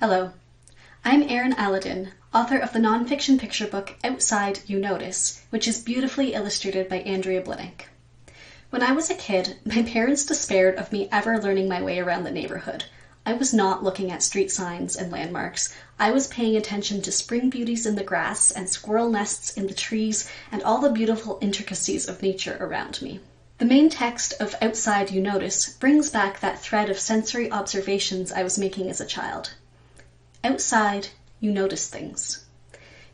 Hello, I'm Erin Alladin, author of the nonfiction picture book Outside You Notice, which is beautifully illustrated by Andrea Blinick. When I was a kid, my parents despaired of me ever learning my way around the neighborhood. I was not looking at street signs and landmarks. I was paying attention to spring beauties in the grass and squirrel nests in the trees and all the beautiful intricacies of nature around me. The main text of Outside You Notice brings back that thread of sensory observations I was making as a child. Outside, you notice things.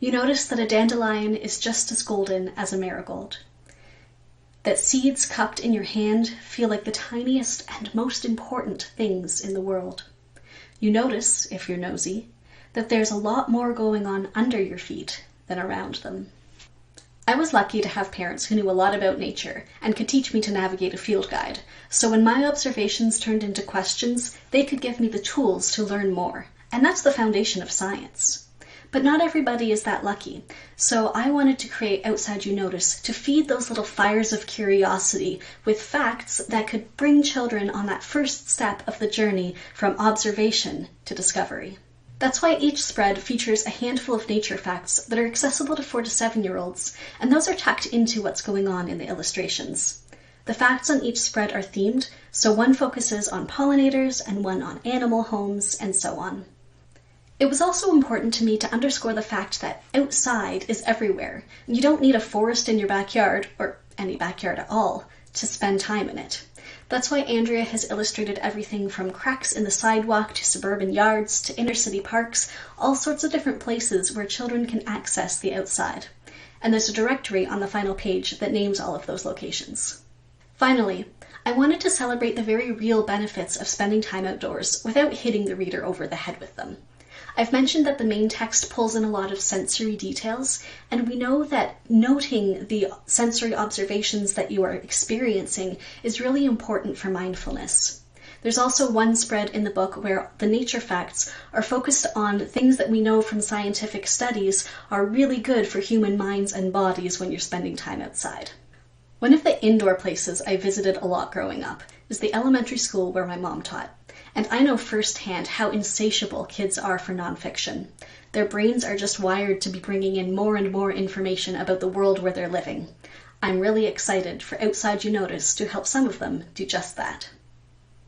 You notice that a dandelion is just as golden as a marigold. That seeds cupped in your hand feel like the tiniest and most important things in the world. You notice, if you're nosy, that there's a lot more going on under your feet than around them. I was lucky to have parents who knew a lot about nature and could teach me to navigate a field guide, so when my observations turned into questions, they could give me the tools to learn more. And that's the foundation of science. But not everybody is that lucky, so I wanted to create Outside You Notice to feed those little fires of curiosity with facts that could bring children on that first step of the journey from observation to discovery. That's why each spread features a handful of nature facts that are accessible to 4 to 7-year-olds, and those are tucked into what's going on in the illustrations. The facts on each spread are themed, so one focuses on pollinators and one on animal homes, and so on. It was also important to me to underscore the fact that outside is everywhere. You don't need a forest in your backyard, or any backyard at all, to spend time in it. That's why Andrea has illustrated everything from cracks in the sidewalk to suburban yards to inner city parks, all sorts of different places where children can access the outside. And there's a directory on the final page that names all of those locations. Finally, I wanted to celebrate the very real benefits of spending time outdoors without hitting the reader over the head with them. I've mentioned that the main text pulls in a lot of sensory details, and we know that noting the sensory observations that you are experiencing is really important for mindfulness. There's also one spread in the book where the nature facts are focused on things that we know from scientific studies are really good for human minds and bodies when you're spending time outside. One of the indoor places I visited a lot growing up is the elementary school where my mom taught. And I know firsthand how insatiable kids are for nonfiction. Their brains are just wired to be bringing in more and more information about the world where they're living. I'm really excited for Outside You Notice to help some of them do just that.